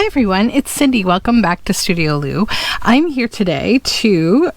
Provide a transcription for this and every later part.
Hi everyone, it's Cindy. Welcome back to Studioloo. I'm here today to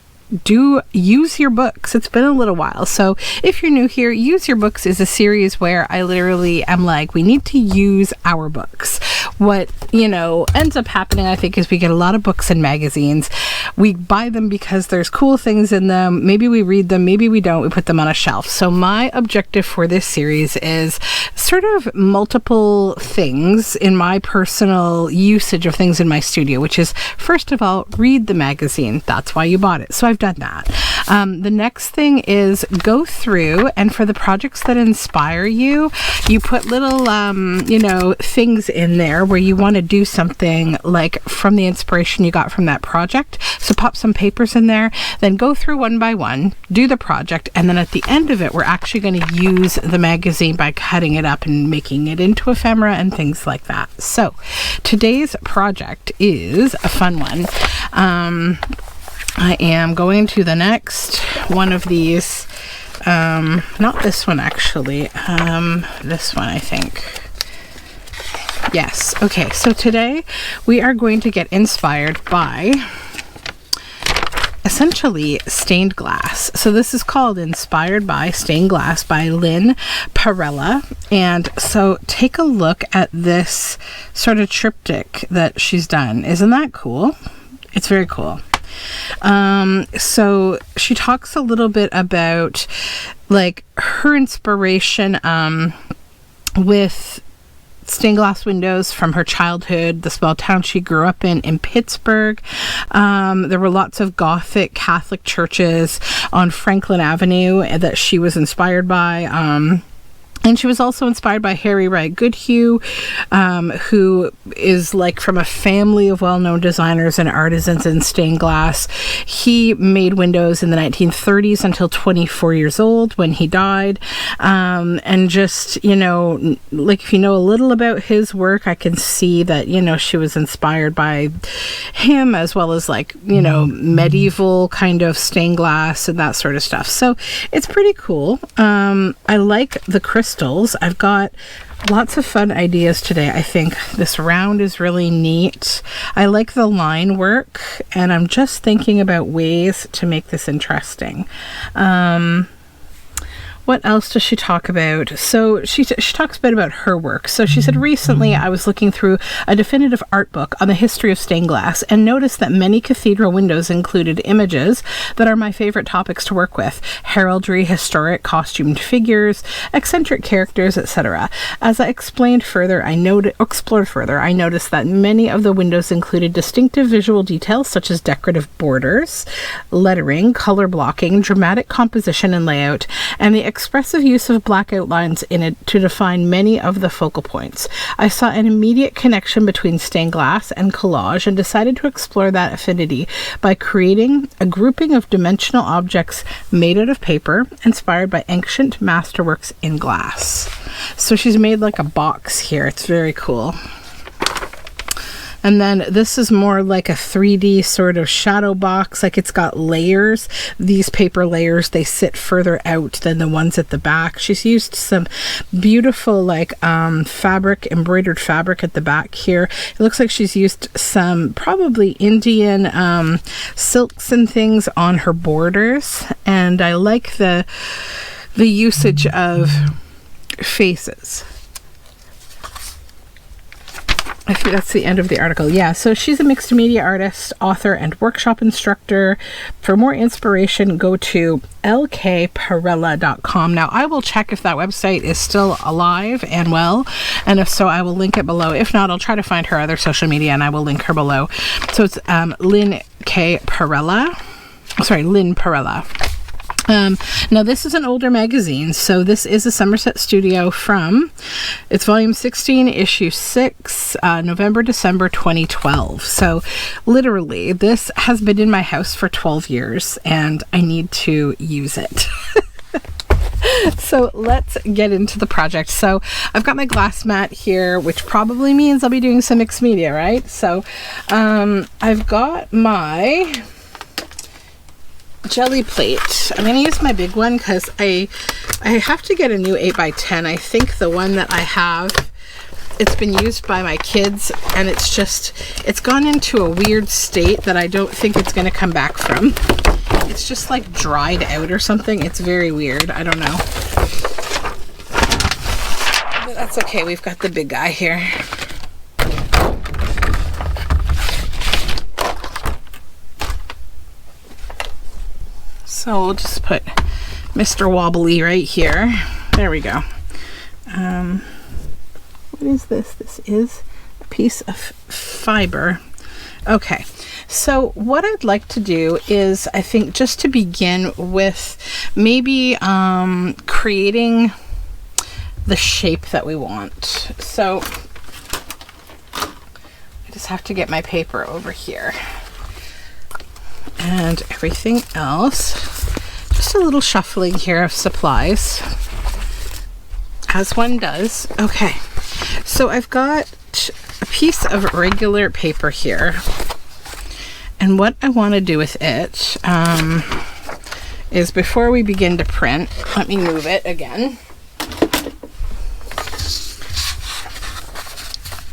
use your books. It's been a little while, so if you're new here, use your books is a series where I literally am like, we need to use our books. What ends up happening, I think, is we get a lot of books and magazines. We buy them because there's cool things in them. Maybe we read them, maybe we don't. We put them on a shelf. So my objective for this series is sort of multiple things in my personal usage of things in my studio, which is, first of all, read the magazine. That's why you bought it. So I've done that. The next thing is go through, and for the projects that inspire you, you put little, things in there where you want to do something like from the inspiration you got from that project. So pop some papers in there, then go through one by one, do the project, and then at the end of it, we're actually going to use the magazine by cutting it up and making it into ephemera and things like that. So today's project is a fun one. I am going to the next one of these, not this one actually, this one I think. Yes, okay, so today we are going to get inspired by essentially stained glass. So this is called Inspired by Stained Glass by Lynne Perrella. And so take a look at this sort of triptych that she's done. Isn't that cool? It's very cool. So she talks a little bit about like her inspiration with stained glass windows from her childhood, the small town she grew up in Pittsburgh. There were lots of Gothic Catholic churches on Franklin Avenue that she was inspired by. And she was also inspired by Harry Wright Goodhue, who is like from a family of well-known designers and artisans in stained glass. He made windows in the 1930s until 24 years old when he died. And just, like if you know a little about his work, I can see that, she was inspired by him as well as like, medieval kind of stained glass and that sort of stuff. So it's pretty cool. I like the crystals. I've got lots of fun ideas today. I think this round is really neat. I like the line work, and I'm just thinking about ways to make this interesting. What else does she talk about? So she talks a bit about her work. So she said, recently I was looking through a definitive art book on the history of stained glass and noticed that many cathedral windows included images that are my favorite topics to work with: heraldry, historic, costumed figures, eccentric characters, etc. As I explored further, I noticed that many of the windows included distinctive visual details such as decorative borders, lettering, color blocking, dramatic composition and layout, and the expressive use of black outlines in it to define many of the focal points. I saw an immediate connection between stained glass and collage and decided to explore that affinity by creating a grouping of dimensional objects made out of paper inspired by ancient masterworks in glass. So she's made like a box here. It's very cool. And then this is more like a 3D sort of shadow box. Like it's got layers. These paper layers, they sit further out than the ones at the back. She's used some beautiful like embroidered fabric at the back here. It looks like she's used some probably Indian silks and things on her borders. And I like the usage of faces. I think that's the end of the article. Yeah, so she's a mixed media artist, author, and workshop instructor. For more inspiration, go to lkperrella.com. Now, I will check if that website is still alive and well, and if so, I will link it below. If not, I'll try to find her other social media, and I will link her below. So it's Lynne Perrella. Now this is an older magazine, so this is a Somerset Studio from, it's volume 16, issue 6, November-December 2012. So literally this has been in my house for 12 years and I need to use it. So let's get into the project. So I've got my glass mat here, which probably means I'll be doing some mixed media, right? So I've got my jelly plate. I'm going to use my big one because I have to get a new 8x10. I think the one that I have it's been used by my kids, and it's gone into a weird state that I don't think it's going to come back from. It's just like dried out or something. It's very weird. I don't know. But that's okay. We've got the big guy here. So we'll just put Mr. Wobbly right here. There we go. What is this? This is a piece of fiber. Okay, so what I'd like to do is, I think, just to begin with, maybe creating the shape that we want. So I just have to get my paper over here. And everything else, just a little shuffling here of supplies, as one does. Okay, so I've got a piece of regular paper here, and what I want to do with it is, before we begin to print, let me move it again.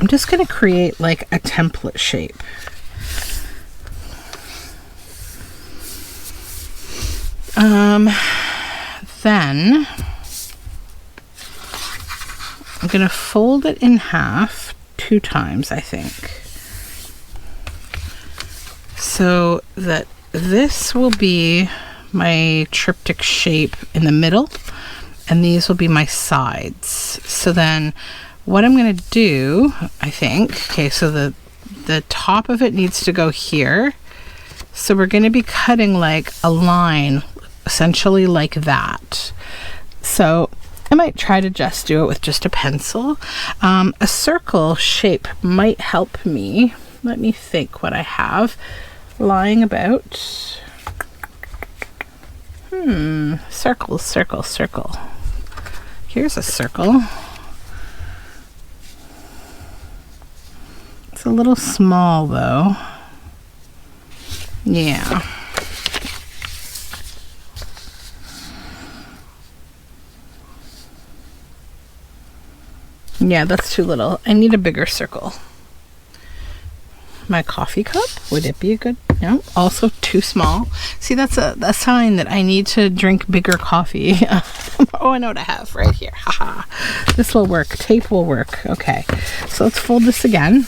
I'm just going to create like a template shape. Then I'm going to fold it in half 2 times, I think, so that this will be my triptych shape in the middle, and these will be my sides. So then what I'm going to do, I think, okay, so the top of it needs to go here. So we're going to be cutting like a line, essentially like that. So I might try to just do it with just a pencil. A circle shape might help me. Let me think what I have lying about. Circle, circle, circle. Here's a circle. It's a little small though. Yeah. Yeah, that's too little. I need a bigger circle. My coffee cup, would it be a good? No, also too small. See, that's a sign that I need to drink bigger coffee. Oh, I know what I have right here. Haha. This will work. Tape will work. Okay, so let's fold this again.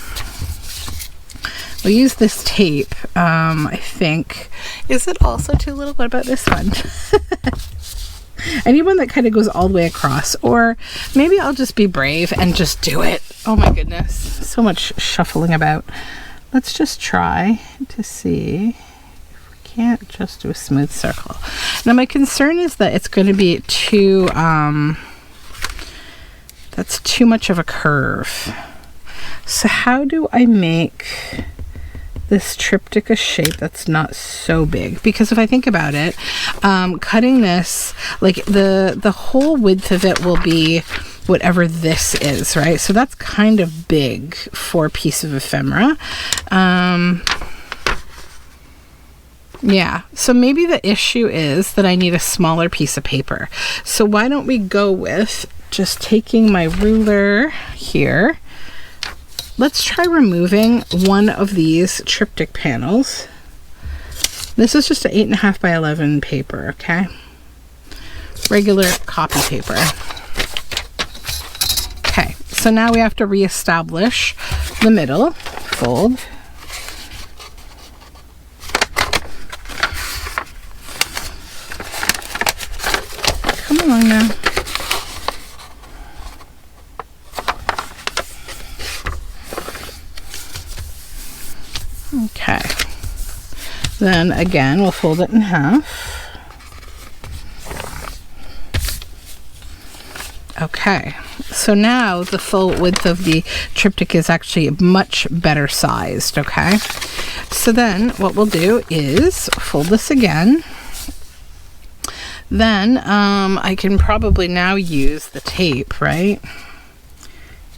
We'll use this tape, I think. Is it also too little? What about this one? I need one that kind of goes all the way across, or maybe I'll just be brave and just do it. Oh my goodness, so much shuffling about. Let's just try to see if we can't just do a smooth circle. Now my concern is that it's going to be too, that's too much of a curve. So how do I make this triptych a shape that's not so big? Because if I think about it, cutting this, like the whole width of it will be whatever this is, right? So that's kind of big for a piece of ephemera. Yeah, so maybe the issue is that I need a smaller piece of paper. So why don't we go with just taking my ruler here. Let's try removing one of these triptych panels. This is just an 8.5 by 11 paper, okay? Regular copy paper. Okay, so now we have to reestablish the middle fold. Come along now. Okay, then again we'll fold it in half. Okay, so now the full width of the triptych is actually much better sized. Okay, so then what we'll do is fold this again. Then I can probably now use the tape, right,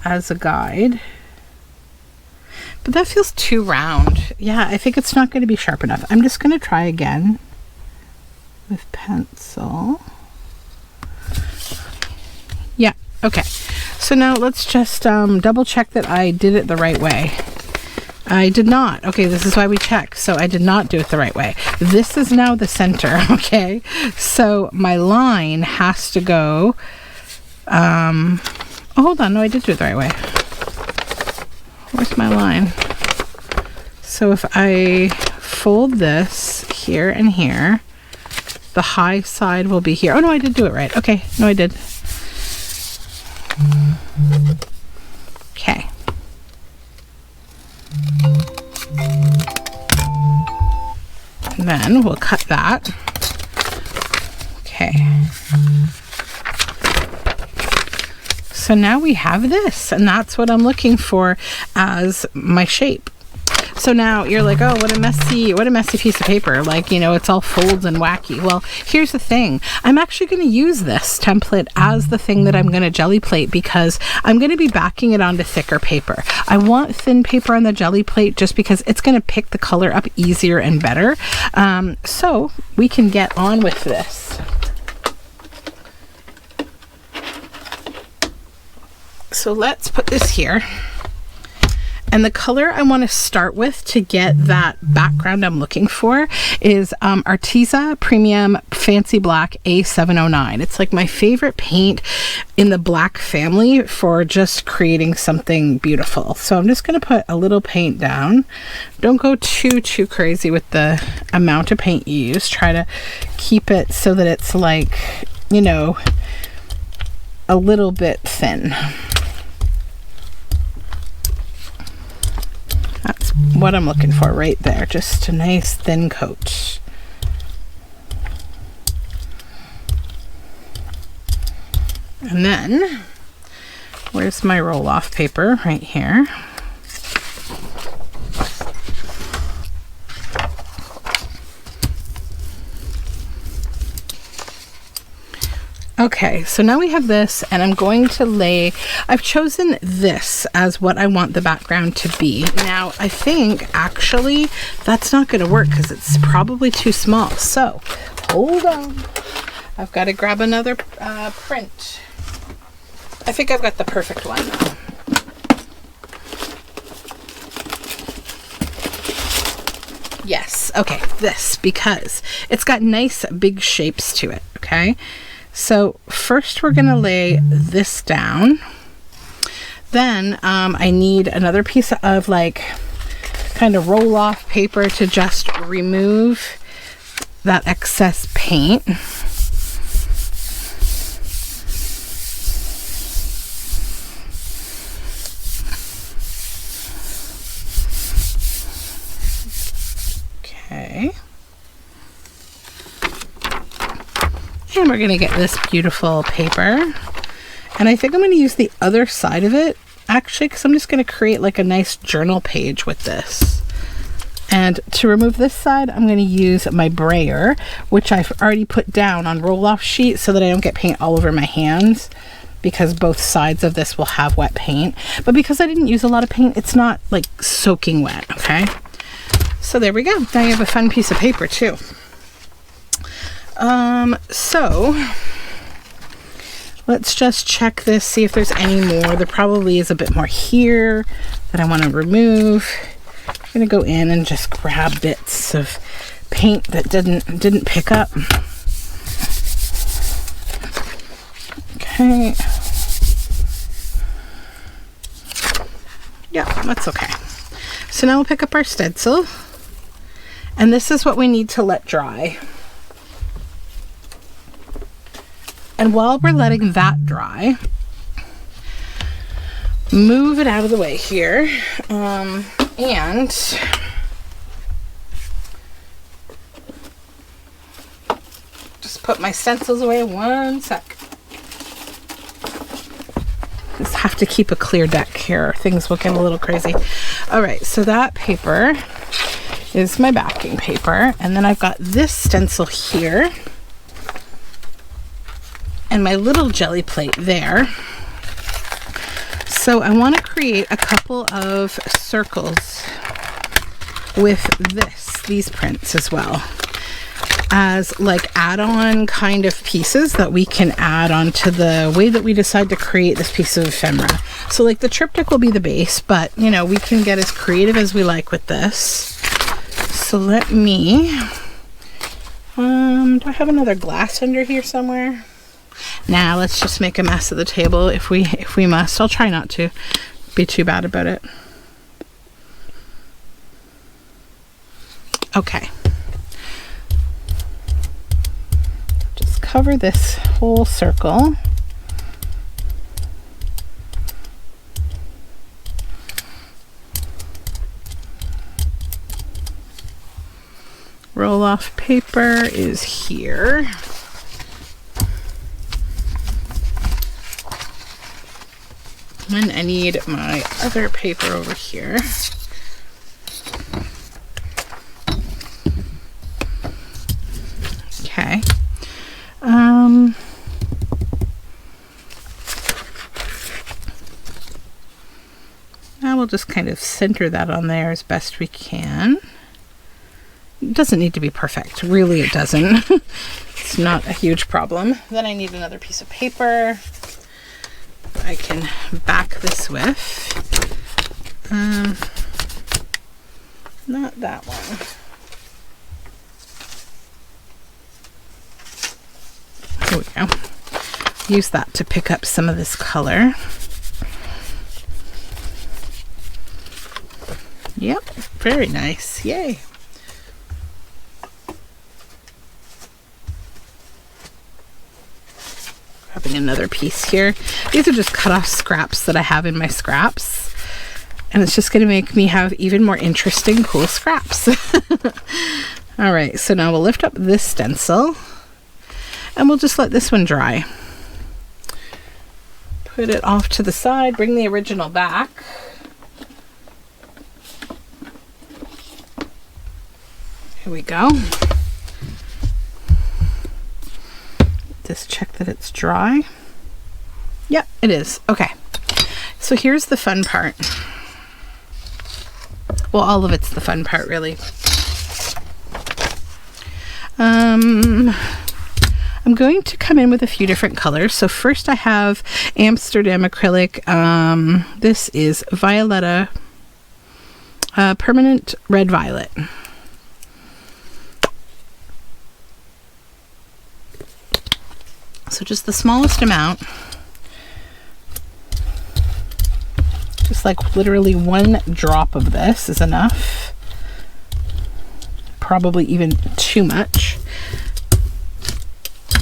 as a guide. But that feels too round. Yeah, I think it's not going to be sharp enough. I'm just going to try again with pencil. Yeah, okay. So now let's just double check that I did it the right way. I did not. Okay, this is why we check. So I did not do it the right way. This is now the center, okay? So my line has to go, oh, hold on. No, I did do it the right way. Where's my line? So if I fold this here and here, the high side will be here. Oh, no, I did do it right. Okay, no, I did. Okay. And then we'll cut that. Okay. So now we have this, and that's what I'm looking for as my shape. So now you're like, oh, what a messy piece of paper. Like, you know, it's all folds and wacky. Well, here's the thing. I'm actually going to use this template as the thing that I'm going to jelly plate, because I'm going to be backing it onto thicker paper. I want thin paper on the jelly plate just because it's going to pick the color up easier and better. So we can get on with this. So let's put this here. And the color I want to start with to get that background I'm looking for is Arteza Premium Fancy Black A709. It's like my favorite paint in the black family for just creating something beautiful. So I'm just going to put a little paint down. Don't go too crazy with the amount of paint you use. Try to keep it so that it's like, you know, a little bit thin. That's what I'm looking for right there. Just a nice thin coat. And then, where's my roll-off paper? Right here. Okay, so now we have this, and I'm going to lay, I've chosen this as what I want the background to be. Now, I think actually that's not going to work because it's probably too small. So, hold on. I've got to grab another print. I think I've got the perfect one now. Yes, okay, this, because it's got nice big shapes to it, okay? So first we're going to lay this down. Then I need another piece of like kind of roll off paper to just remove that excess paint. Okay. And we're going to get this beautiful paper. And I think I'm going to use the other side of it, actually, because I'm just going to create like a nice journal page with this. And to remove this side, I'm going to use my brayer, which I've already put down on roll-off sheet so that I don't get paint all over my hands, because both sides of this will have wet paint. But because I didn't use a lot of paint, it's not like soaking wet, okay? So there we go. Now you have a fun piece of paper too. So let's just check this, see if there's any more. There probably is a bit more here that I want to remove. I'm going to go in and just grab bits of paint that didn't pick up. Okay. Yeah, that's okay. So now we'll pick up our stencil, and this is what we need to let dry. And while we're letting that dry, move it out of the way here, and just put my stencils away one sec. Just have to keep a clear deck here, or things will get a little crazy. All right, so that paper is my backing paper, and then I've got this stencil here and my little jelly plate there. So I want to create a couple of circles with these prints as well. as like add-on kind of pieces that we can add on to the way that we decide to create this piece of ephemera. So like the triptych will be the base, but you know, we can get as creative as we like with this. So let me, do I have another glass under here somewhere? Nah, let's just make a mess of the table if we must. I'll try not to be too bad about it. Okay. Just cover this whole circle. Roll off paper is here. And I need my other paper over here. Okay. Now we'll just kind of center that on there as best we can. It doesn't need to be perfect. Really, it doesn't. It's not a huge problem. Then I need another piece of paper I can back this with. Not that one. Here we go. Use that to pick up some of this color. Yep, very nice. Yay. Grabbing another piece here. These are just cut off scraps that I have in my scraps. And it's just going to make me have even more interesting, cool scraps. All right, so now we'll lift up this stencil and we'll just let this one dry. Put it off to the side, bring the original back. Here we go. Just check that it's dry. Yep, it is. Okay. So here's the fun part. Well, all of it's the fun part, really. I'm going to come in with a few different colors. So first I have Amsterdam acrylic. This is Violetta Permanent Red Violet. So just the smallest amount. Just like literally one drop of this is enough. Probably even too much.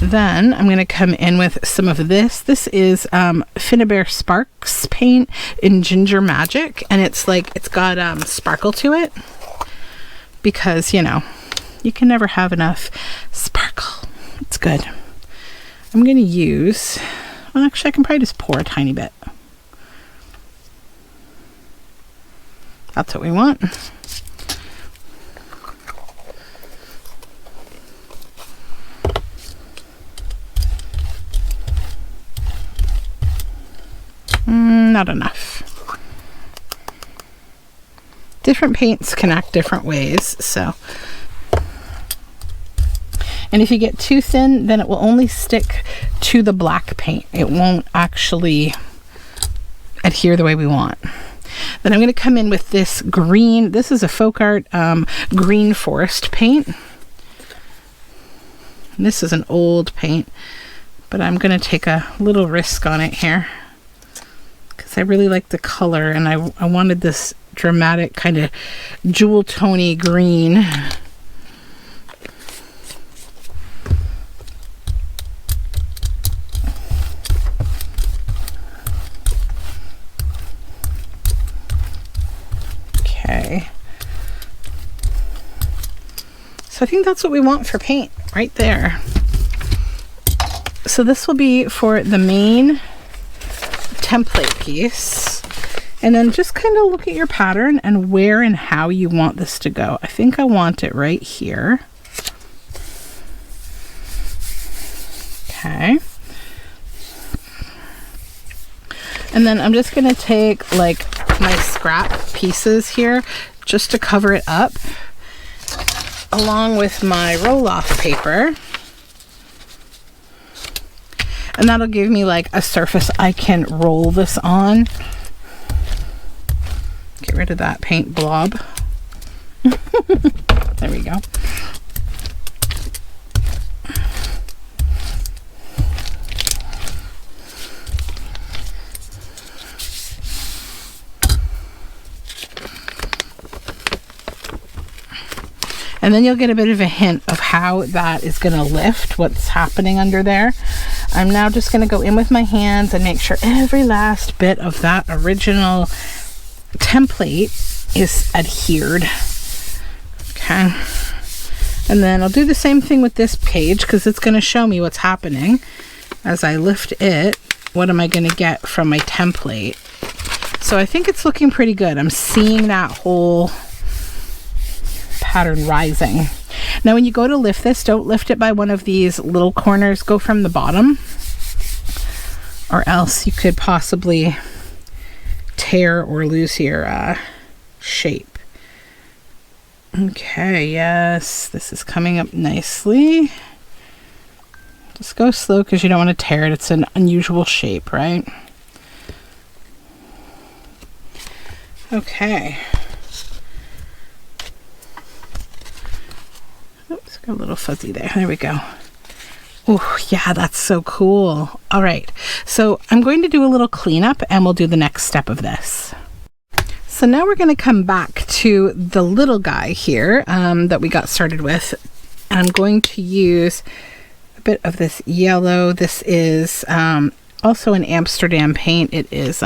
Then I'm going to come in with some of this. This is Finnabair Sparks paint in Ginger Magic, and it's like it's got sparkle to it because, you know, you can never have enough sparkle. It's good. I'm going to use, well, actually I can probably just pour a tiny bit. That's what we want. Not enough. Different paints can act different ways, so. And if you get too thin, then it will only stick to the black paint. It won't actually adhere the way we want. Then I'm going to come in with this green. This is a folk art green forest paint. This is an old paint, but I'm going to take a little risk on it here because I really like the color, and I wanted this dramatic kind of jewel tony green. Okay. So I think that's what we want for paint right there. So this will be for the main template piece. And then just kind of look at your pattern and where and how you want this to go. I think I want it right here. Okay. And then I'm just going to take like my scrap pieces here just to cover it up. along with my roll-off paper. And that'll give me like a surface I can roll this on. Get rid of that paint blob. There we go. And then you'll get a bit of a hint of how that is going to lift, what's happening under there. I'm now just going to go in with my hands and make sure every last bit of that original template is adhered. Okay. And then I'll do the same thing with this page because it's going to show me what's happening. As I lift it, what am I going to get from my template? So I think it's looking pretty good. I'm seeing that whole pattern rising. Now when you go to lift this, don't lift it by one of these little corners. Go from the bottom, or else you could possibly tear or lose your shape. Okay, yes, this is coming up nicely. Just go slow because you don't want to tear it. It's an unusual shape, right? Okay. Oops, got a little fuzzy there. There we go. Oh, yeah, that's so cool. All right, so I'm going to do a little cleanup and we'll do the next step of this. So now we're going to come back to the little guy here that we got started with. And I'm going to use a bit of this yellow. This is also an Amsterdam paint. It is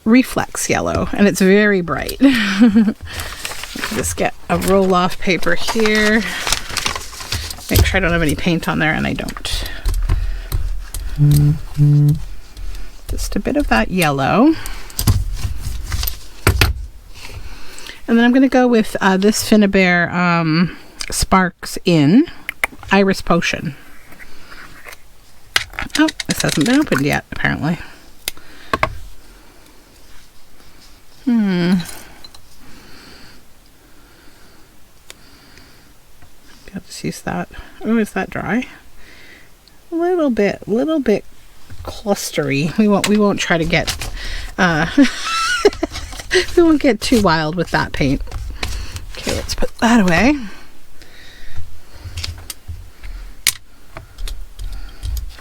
reflex yellow, and it's very bright. Just get a roll-off paper here. Make sure I don't have any paint on there, and I don't. Just a bit of that yellow. And then I'm going to go with this Finnabair Sparks in Iris Potion. Oh, this hasn't been opened yet, apparently. I'll just use that. Oh, is that dry? A little bit clustery. We won't try to get we won't get too wild with that paint. Okay, let's put that away.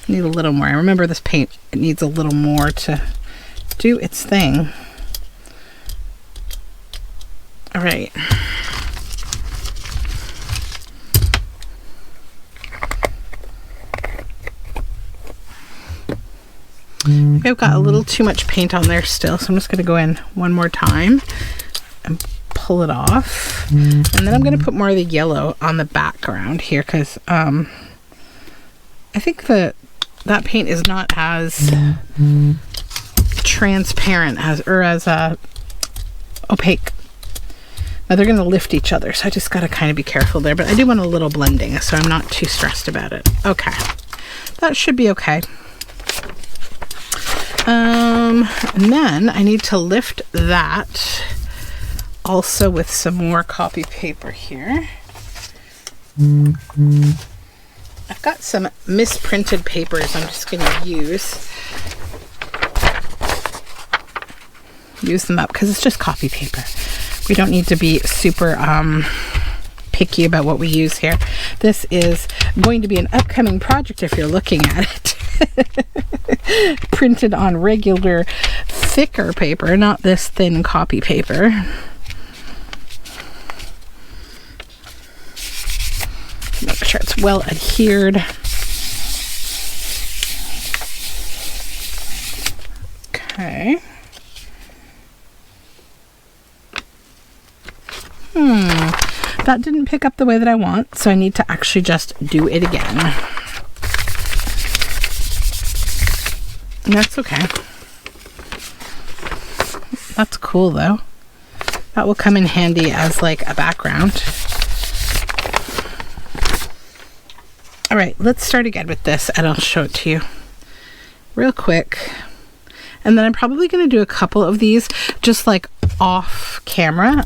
Need a little more. I remember this paint, it needs a little more to do its thing. All right. I've got a little too much paint on there still, so I'm just going to go in one more time and pull it off. And then I'm going to put more of the yellow on the background here because I think that paint is not as transparent as opaque. Now they're going to lift each other, so I just got to kind of be careful there, but I do want a little blending, so I'm not too stressed about it. Okay, that should be okay. And then I need to lift that also with some more copy paper here. I've got some misprinted papers I'm just going to use them up because it's just copy paper. We don't need to be super picky about what we use here. This is going to be an upcoming project if you're looking at it. Printed on regular thicker paper, not this thin copy paper. Make sure it's well adhered. Okay. That didn't pick up the way that I want, so I need to actually just do it again. And that's okay. That's cool though. That will come in handy as like a background. All right, let's start again with this and I'll show it to you real quick. And then I'm probably going to do a couple of these just like off camera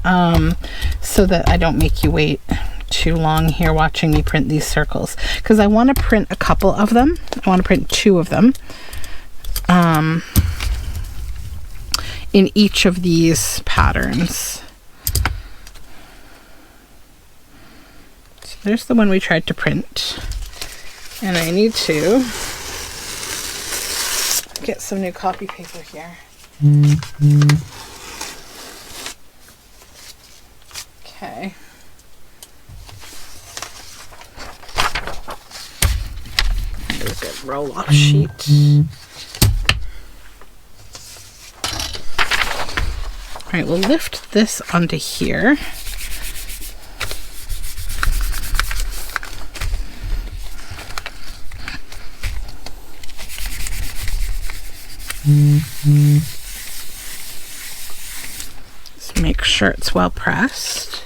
so that I don't make you wait too long here watching me print these circles, because I want to print a couple of them. I want to print 2 of them in each of these patterns. So there's the one we tried to print, and I need to get some new copy paper here. Okay. There's a good roll-off sheet. All right, we'll lift this onto here. Just make sure it's well pressed.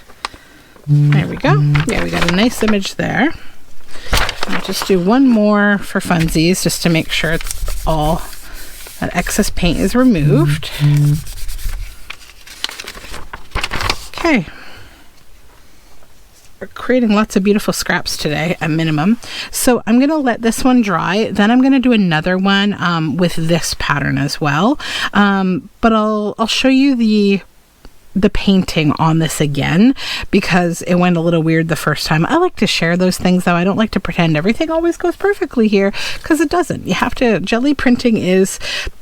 There we go. Yeah, we got a nice image there. I'll just do one more for funsies, just to make sure it's all, that excess paint is removed. Okay. We're creating lots of beautiful scraps today at minimum. So I'm going to let this one dry. Then I'm going to do another one with this pattern as well. But I'll show you the painting on this again, because it went a little weird the first time. I like to share those things, though. I don't like to pretend everything always goes perfectly here, because it doesn't. You have to, jelly printing is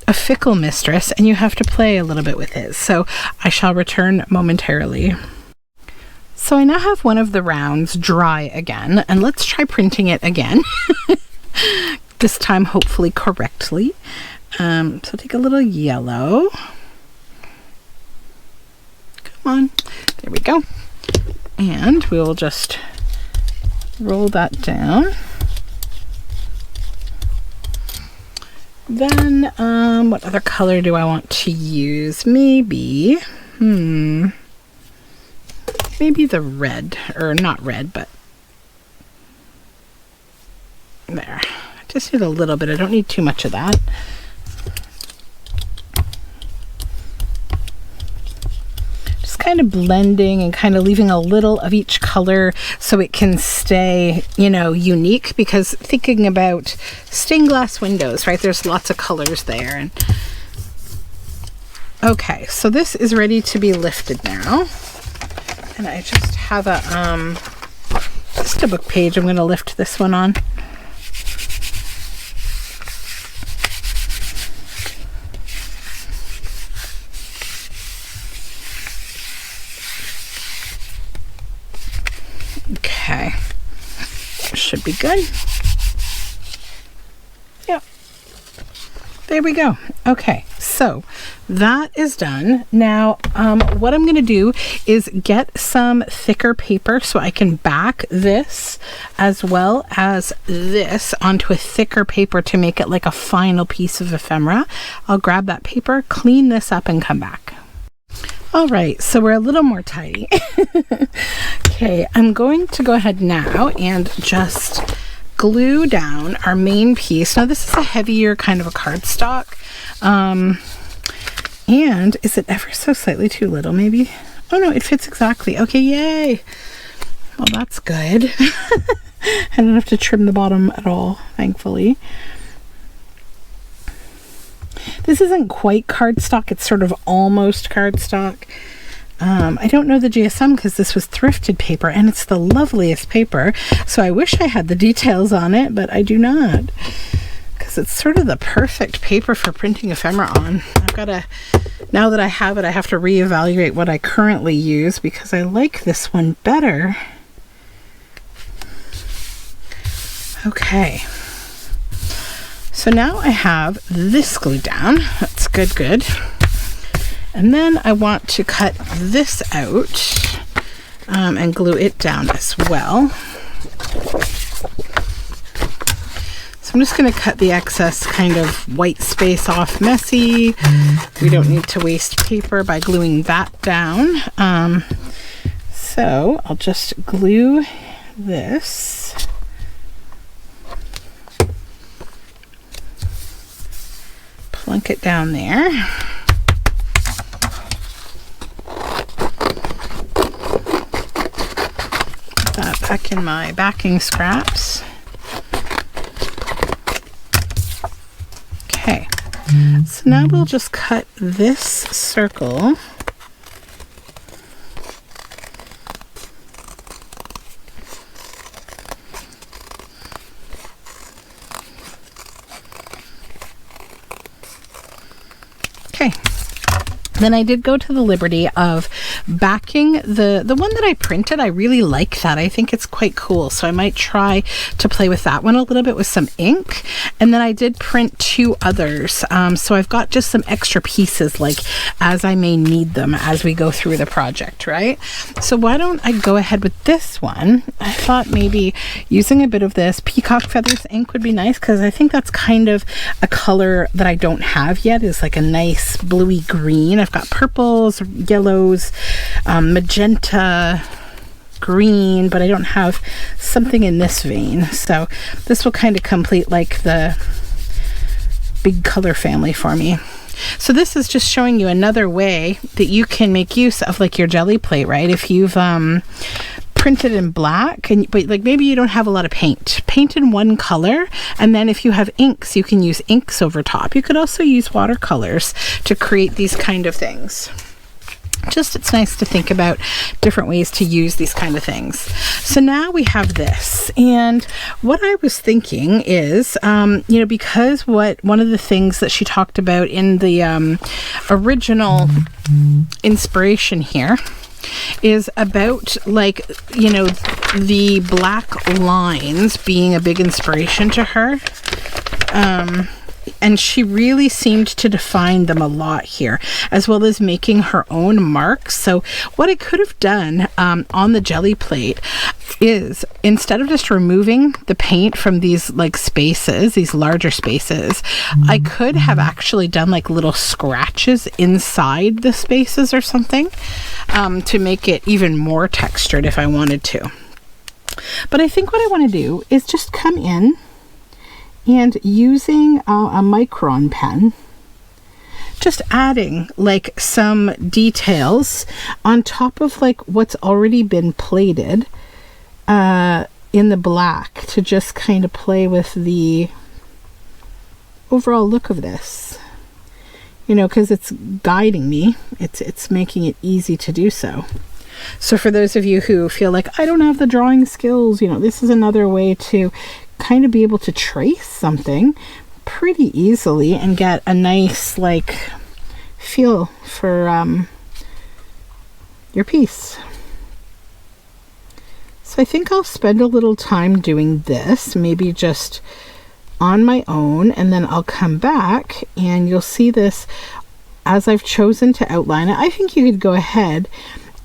a fickle mistress, and you have to play a little bit with it. So I shall return momentarily. So I now have one of the rounds dry again, and let's try printing it again. This time hopefully correctly. So take a little yellow. On. There we go. And we will just roll that down. Then, what other color do I want to use? Maybe, maybe the red, or not red, but there. I just need a little bit. I don't need too much of that. Kind of blending and kind of leaving a little of each color so it can stay, you know, unique, because thinking about stained glass windows, right, there's lots of colors there. And okay, so this is ready to be lifted now, and I just have a just a book page I'm going to lift this one on. Okay, should be good. Yep, there we go. Okay, so that is done. Now what I'm going to do is get some thicker paper so I can back this as well as this onto a thicker paper to make it like a final piece of ephemera. I'll grab that paper, clean this up, and come back. All right, so we're a little more tidy. Okay, I'm going to go ahead now and just glue down our main piece. Now this is a heavier kind of a cardstock. And is it ever so slightly too little maybe? Oh no, it fits exactly. Okay, yay. Well, that's good. I don't have to trim the bottom at all, thankfully. This isn't quite cardstock, it's sort of almost cardstock. I don't know the GSM because this was thrifted paper, and it's the loveliest paper, so I wish I had the details on it, but I do not, because it's sort of the perfect paper for printing ephemera on. I've got to, now that I have it, I have to reevaluate what I currently use, because I like this one better. Okay. So now I have this glued down. That's good. And then I want to cut this out and glue it down as well. So I'm just going to cut the excess kind of white space off messy. We don't need to waste paper by gluing that down. So I'll just glue this. Plunk it down there. that back in my backing scraps. Okay, so now we'll just cut this circle. Okay. Then I did go to the liberty of backing the one that I printed. I really like that. I think it's quite cool. So I might try to play with that one a little bit with some ink. And then I did print 2 others. So I've got just some extra pieces, like as I may need them as we go through the project, right? So why don't I go ahead with this one? I thought maybe using a bit of this peacock feathers ink would be nice, because I think that's kind of a color that I don't have yet, is like a nice bluey green. I've got purples, yellows, magenta, green, but I don't have something in this vein. So this will kind of complete like the big color family for me. So this is just showing you another way that you can make use of like your jelly plate, right? If you've printed in black, but like maybe you don't have a lot of paint in one color, and then if you have inks, you can use inks over top. You could also use watercolors to create these kind of things. Just, it's nice to think about different ways to use these kind of things. So now we have this, and what I was thinking is, you know, because one of the things that she talked about in the original inspiration here is about, like, you know, the black lines being a big inspiration to her. And she really seemed to define them a lot here, as well as making her own marks. So what I could have done on the jelly plate is, instead of just removing the paint from these like spaces, these larger spaces, I could have actually done like little scratches inside the spaces or something, to make it even more textured if I wanted to. But I think what I want to do is just come in and using a micron pen, just adding like some details on top of like what's already been plated in the black, to just kind of play with the overall look of this, you know, because it's guiding me. It's making it easy to do so. So for those of you who feel like I don't have the drawing skills, you know, this is another way to kind of be able to trace something pretty easily and get a nice like feel for your piece. So I think I'll spend a little time doing this, maybe just on my own, and then I'll come back and you'll see this as I've chosen to outline it. I think you could go ahead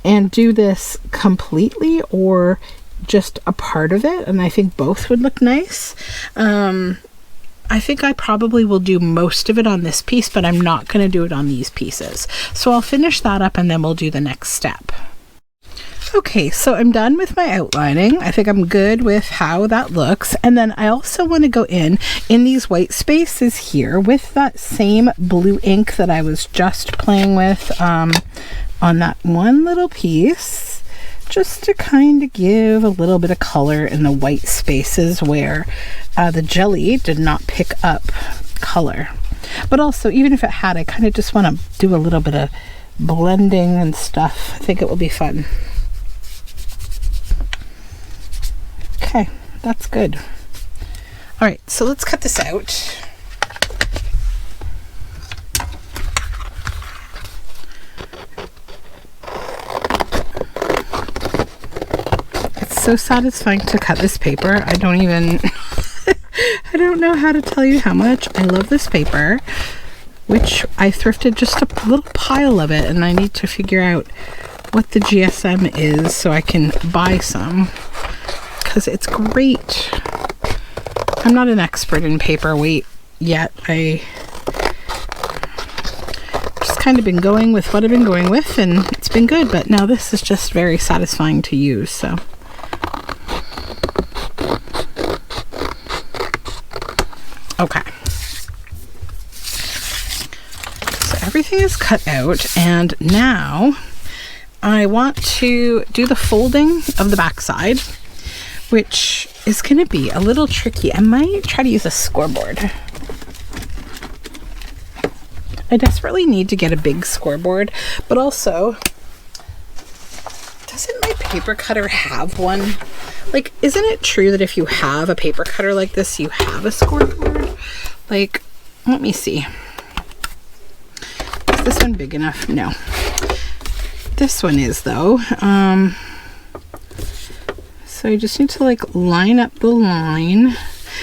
and do this completely or just a part of it, and I think both would look nice. I think I probably will do most of it on this piece, but I'm not going to do it on these pieces. So I'll finish that up and then we'll do the next step. Okay, so I'm done with my outlining. I think I'm good with how that looks. And then I also want to go in these white spaces here with that same blue ink that I was just playing with on that one little piece, just to kind of give a little bit of color in the white spaces where the jelly did not pick up color. But also, even if it had, I kind of just want to do a little bit of blending and stuff. I think it will be fun. Okay, that's good. All right, so let's cut this out. So satisfying to cut this paper. I don't even I don't know how to tell you how much I love this paper, which I thrifted just a little pile of it, and I need to figure out what the GSM is so I can buy some, because it's great. I'm not an expert in paperweight yet. I just kind of been going with what I've been going with, and it's been good, but now this is just very satisfying to use. So okay, so everything is cut out, and now I want to do the folding of the back side. which is going to be a little tricky. I might try to use a scoreboard. I desperately need to get a big scoreboard, but also, doesn't my paper cutter have one? Like, isn't it true that if you have a paper cutter like this, you have a scoreboard? Like, let me see. Is this one big enough? No. This one is, though. So I just need to like line up the line.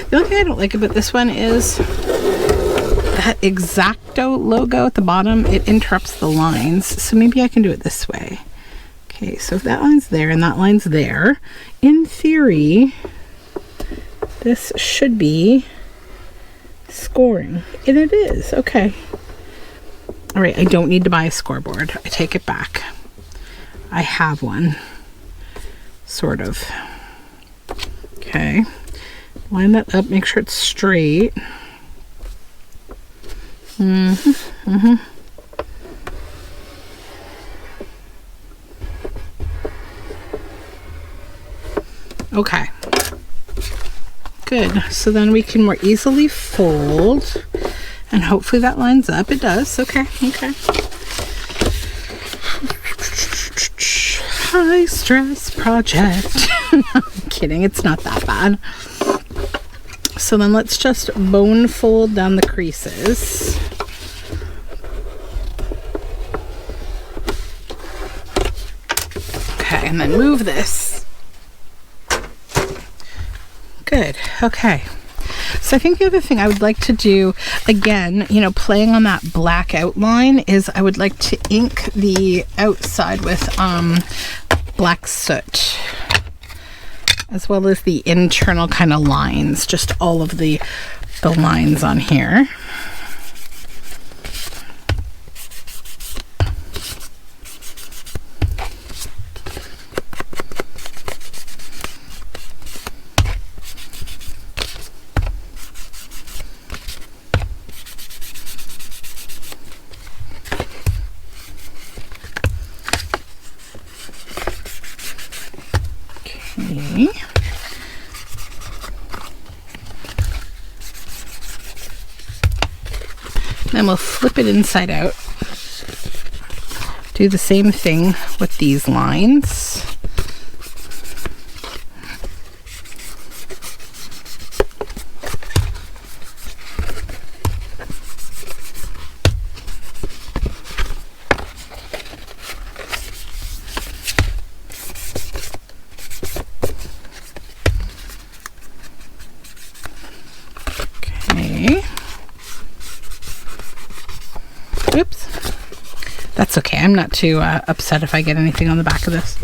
The only thing I don't like about this one is that X-Acto logo at the bottom. It interrupts the lines. So maybe I can do it this way. Okay, so if that line's there and that line's there, in theory, this should be scoring. And it is. Okay. All right, I don't need to buy a scoreboard. I take it back. I have one. Sort of. Okay. Line that up, make sure it's straight. Okay. Good. So then we can more easily fold, and hopefully that lines up. It does. Okay. Okay. High stress project. I'm kidding, it's not that bad. So then let's just bone fold down the creases. Okay, and then move this. Good. Okay. So I think the other thing I would like to do, again, you know, playing on that black outline, is I would like to ink the outside with black soot, as well as the internal kind of lines, just all of the lines on here. Then we'll flip it inside out. Do the same thing with these lines. That's okay. I'm not too upset if I get anything on the back of this.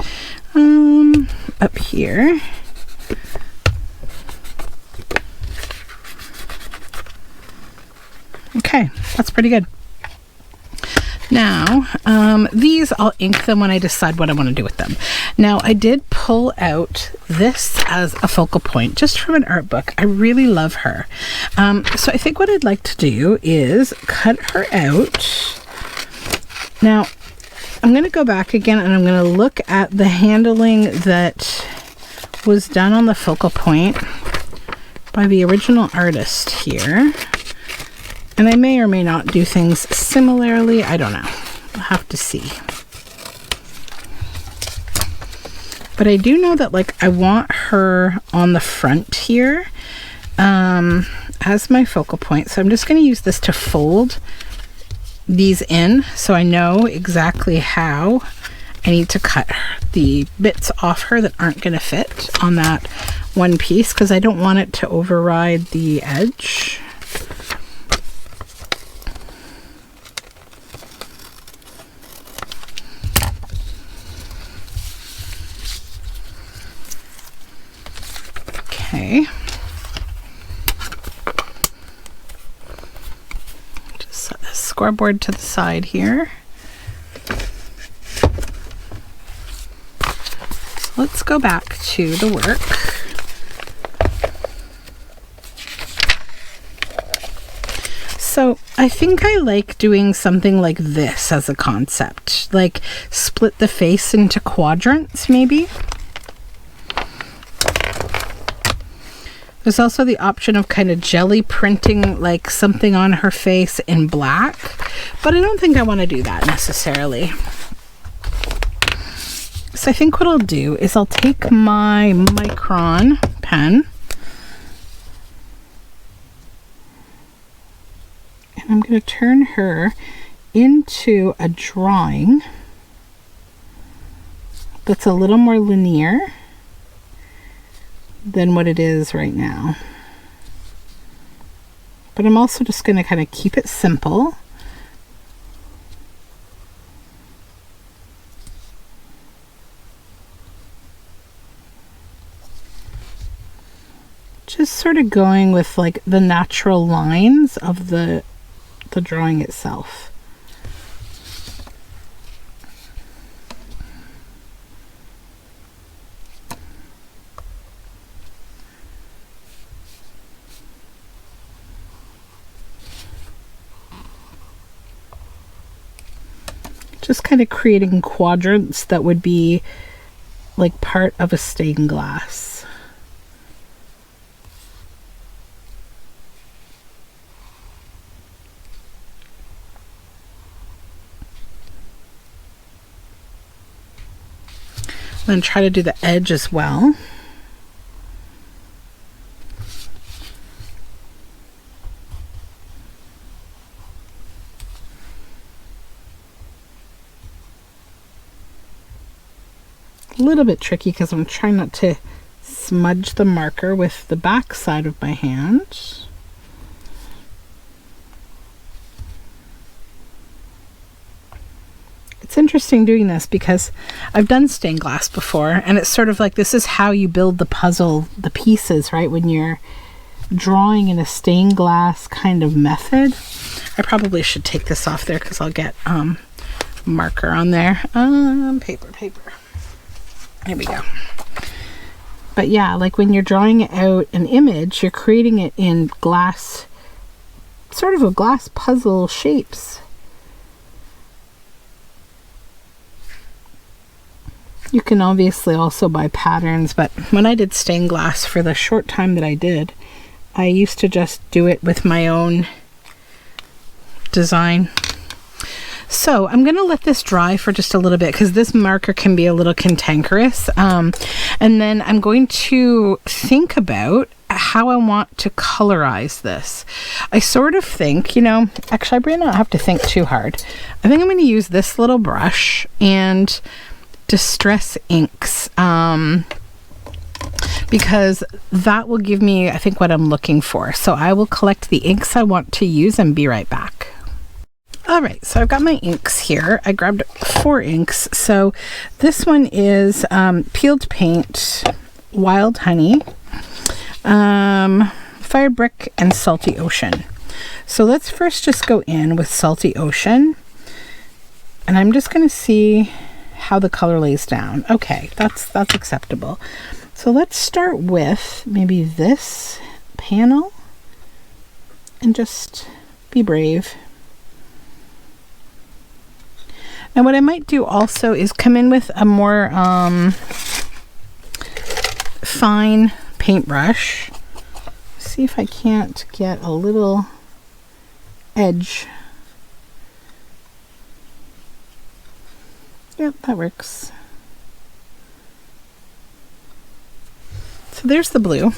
Up here. Okay, that's pretty good. Now, these I'll ink them when I decide what I want to do with them. Now, I did pull out this as a focal point, just from an art book. I really love her. So I think what I'd like to do is cut her out. Now, I'm going to go back again and I'm going to look at the handling that was done on the focal point by the original artist here. And I may or may not do things similarly. I don't know. We'll have to see. But I do know that, like, I want her on the front here as my focal point. So I'm just going to use this to fold these in so I know exactly how I need to cut the bits off her that aren't going to fit on that one piece, because I don't want it to override the edge. Okay. Set the scoreboard to the side here. Let's go back to the work. So I think I like doing something like this as a concept, like split the face into quadrants maybe. There's also the option of kind of jelly printing like something on her face in black, but I don't think I want to do that necessarily. So I think what I'll do is I'll take my Micron pen and I'm going to turn her into a drawing that's a little more linear than what it is right now. But I'm also just going to kind of keep it simple. Just sort of going with like the natural lines of the drawing itself. Just kind of creating quadrants that would be like part of a stained glass. Then try to do the edge as well. A little bit tricky because I'm trying not to smudge the marker with the back side of my hand. It's interesting doing this because I've done stained glass before, and it's sort of like this is how you build the puzzle, the pieces, right? When you're drawing in a stained glass kind of method. I probably should take this off there because I'll get marker on there. Paper. There we go. But yeah, like when you're drawing out an image, you're creating it in glass, sort of a glass puzzle shapes. You can obviously also buy patterns, but when I did stained glass for the short time that I did, I used to just do it with my own design. So I'm going to let this dry for just a little bit because this marker can be a little cantankerous. And then I'm going to think about how I want to colorize this. I sort of think, you know, actually I may not have to think too hard. I think I'm going to use this little brush and distress inks because that will give me, I think, what I'm looking for. So I will collect the inks I want to use and be right back. All right, so I've got my inks here. I grabbed 4 inks. So this one is Peeled Paint, Wild Honey, Fire Brick, and Salty Ocean. So let's first just go in with Salty Ocean. And I'm just going to see how the color lays down. Okay, that's acceptable. So let's start with maybe this panel and just be brave. And what I might do also is come in with a more fine paintbrush. See if I can't get a little edge. Yep, that works. So there's the blue.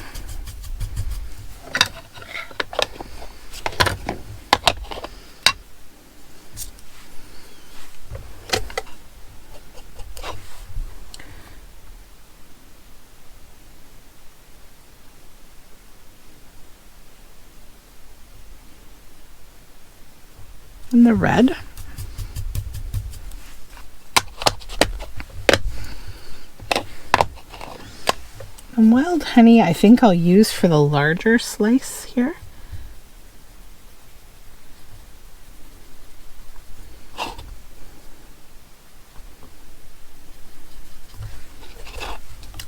And the red. And Wild Honey, I think I'll use for the larger slice here.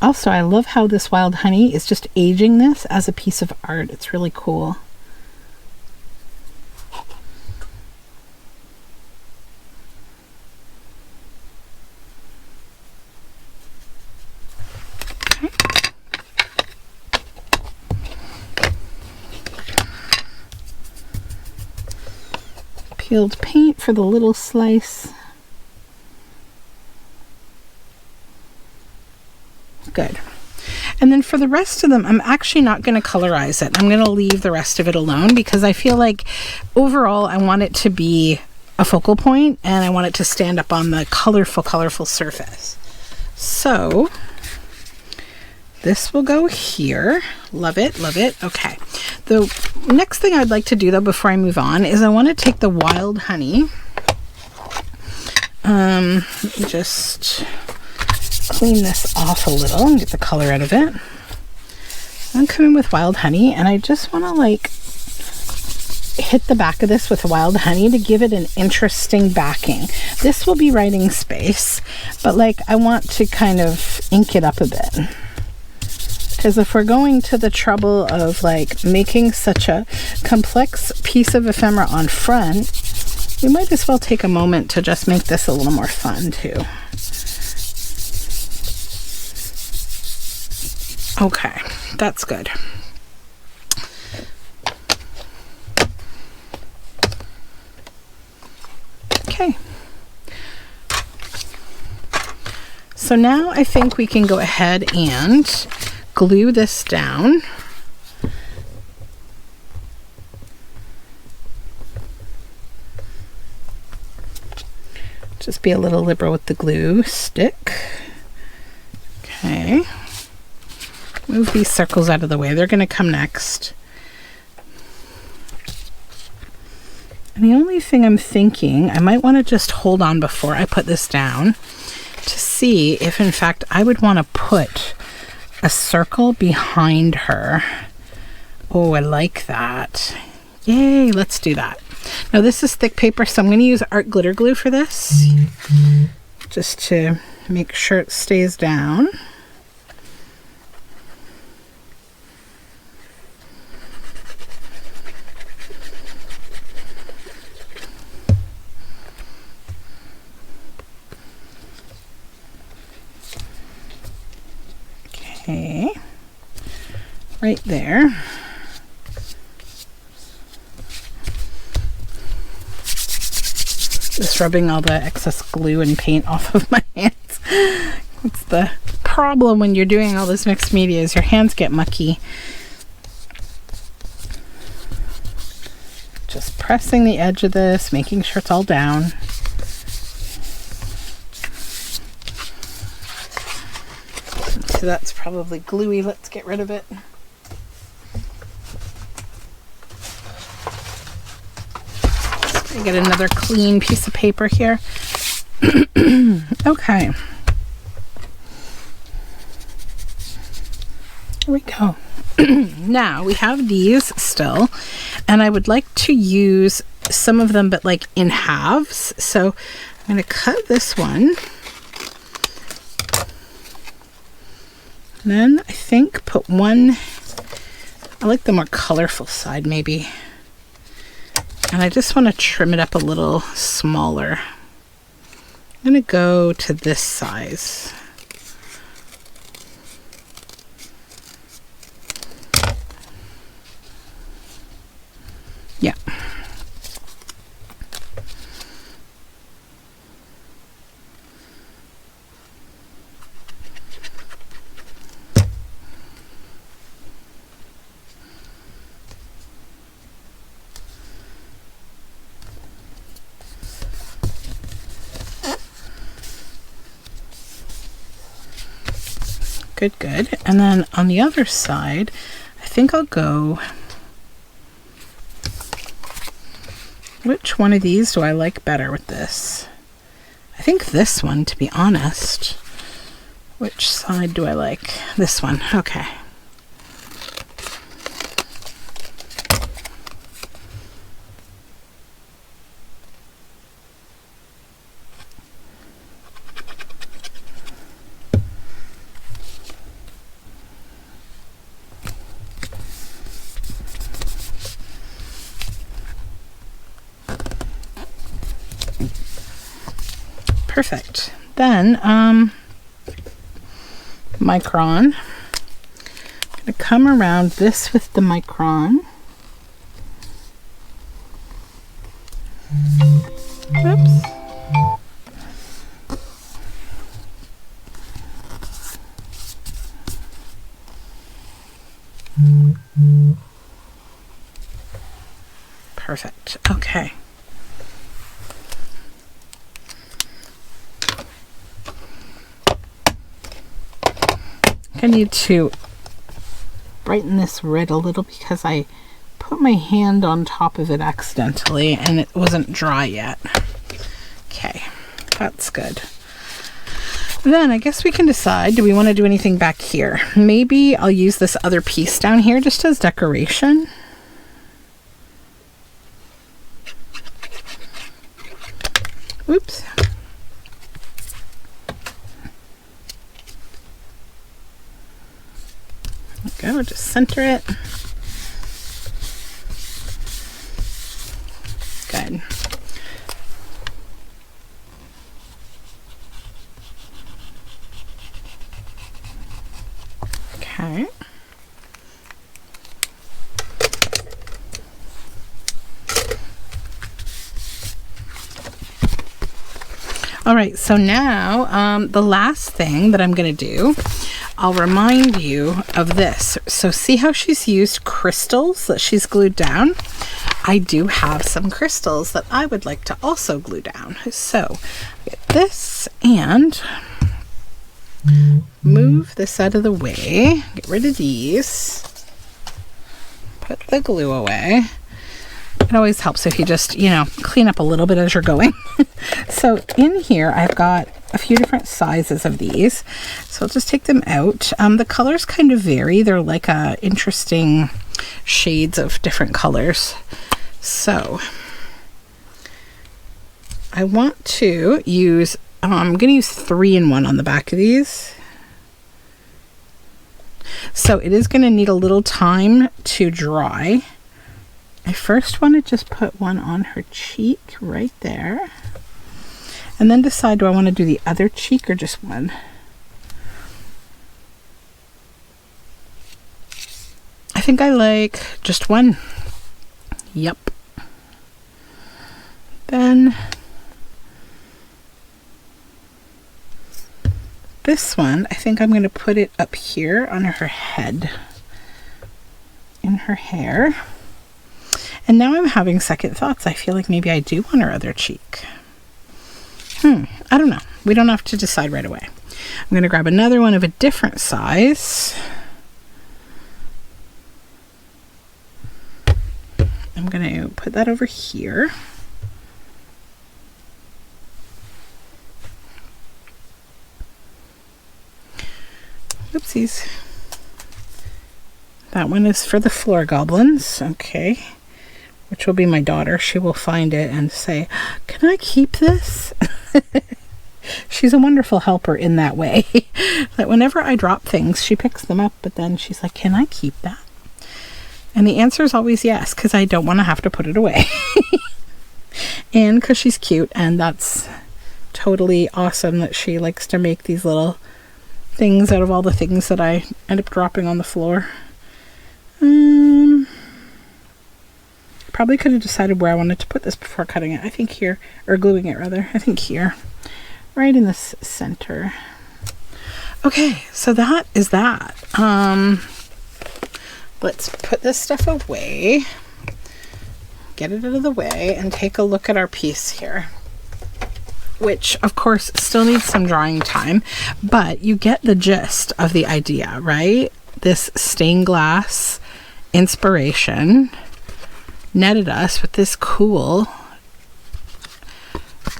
Also, I love how this Wild Honey is just aging this as a piece of art. It's really cool. peeled paint for the little slice. Good. And then for the rest of them, I'm actually not going to colorize it. I'm going to leave the rest of it alone because I feel like overall I want it to be a focal point and I want it to stand up on the colorful surface. So this will go here. Love it, love it. Okay. The next thing I'd like to do though before I move on is I want to take the wild honey. Let me just clean this off a little and get the color out of it. I'm coming with wild honey and I just want to like hit the back of this with wild honey to give it an interesting backing. This will be writing space, but like I want to kind of ink it up a bit. Because if we're going to the trouble of like making such a complex piece of ephemera on front, we might as well take a moment to just make this a little more fun too. Okay, that's good. Okay. So now I think we can go ahead and glue this down. Just be a little liberal with the glue stick. Okay. Move these circles out of the way. They're going to come next. And the only thing I'm thinking, I might want to just hold on before I put this down to see if in fact I would want to put a circle behind her. Oh, I like that. Yay, let's do that. Now this is thick paper, so I'm going to use art glitter glue for this, just to make sure it stays down. Okay, right there. Just rubbing all the excess glue and paint off of my hands. That's the problem when you're doing all this mixed media, is your hands get mucky. Just pressing the edge of this, making sure it's all down. So that's probably gluey. Let's get rid of it. I get another clean piece of paper here. Okay. Here we go. Now we have these still, and I would like to use some of them, but like in halves. So I'm going to cut this one. And then I think put one, I like the more colorful side maybe. And I just want to trim it up a little smaller. I'm going to go to this size. Yeah. Good, good. And then on the other side, I think I'll go, which one of these do I like better with this? I think this one, to be honest. Which side do I like? This one, okay. Perfect. Then, micron. I'm going to come around this with the micron. Perfect. Okay. I need to brighten this red a little because I put my hand on top of it accidentally and it wasn't dry yet. Okay, that's good. Then I guess we can decide, do we want to do anything back here? Maybe I'll use this other piece down here just as decoration. Oops. There we go, just center it. Good. Okay. All right, so now the last thing that I'm going to do, I'll remind you of this. So see how she's used crystals that she's glued down? I do have some crystals that I would like to also glue down. So get this and move this out of the way. Get rid of these. Put the glue away. It always helps if you just, you know, clean up a little bit as you're going. So in here, I've got a few different sizes of these. So I'll just take them out. The colors kind of vary. They're like interesting shades of different colors. So I want to use, I'm going to use 3-in-1 on the back of these. So it is going to need a little time to dry. I first want to just put one on her cheek right there. And then decide, do I want to do the other cheek or just one? I think I like just one. Yep. Then this one, I think I'm going to put it up here on her head, in her hair. And now I'm having second thoughts. I feel like maybe I do want her other cheek. I don't know. We don't have to decide right away. I'm going to grab another one of a different size. I'm going to put that over here. Oopsies. That one is for the floor goblins. Okay. Which will be my daughter. She will find it and say, "Can I keep this?" She's a wonderful helper in that way. That whenever I drop things, she picks them up, but then she's like, "Can I keep that?" And the answer is always yes, because I don't want to have to put it away. And because she's cute, and that's totally awesome that she likes to make these little things out of all the things that I end up dropping on the floor. Probably could have decided where I wanted to put this before cutting it. I think here, or gluing it rather. I think here, right in this center. Okay, so that is that. Let's put this stuff away, get it out of the way, and take a look at our piece here, which of course still needs some drying time, but you get the gist of the idea, right? This stained glass inspiration netted us with this cool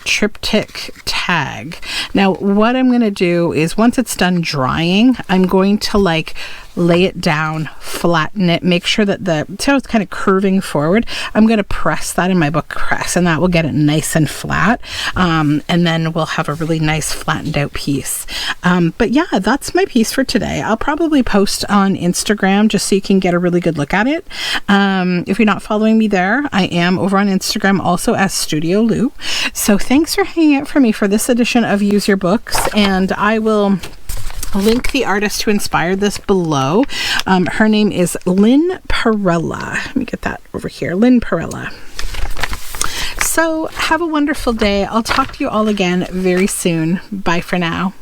Triptych tag. Now what I'm going to do is once it's done drying, I'm going to like lay it down, flatten it, make sure that so it's kind of curving forward. I'm going to press that in my book press, and that will get it nice and flat. And then we'll have a really nice flattened out piece. But yeah, that's my piece for today. I'll probably post on Instagram just so you can get a really good look at it. If you're not following me there, I am over on Instagram also as Studioloo. So thanks for hanging out for me for this edition of Use Your Books, and I will link the artist who inspired this below. Her name is Lynne Perrella. Let me get that over here. Lynne Perrella. So have a wonderful day. I'll talk to you all again very soon. Bye for now.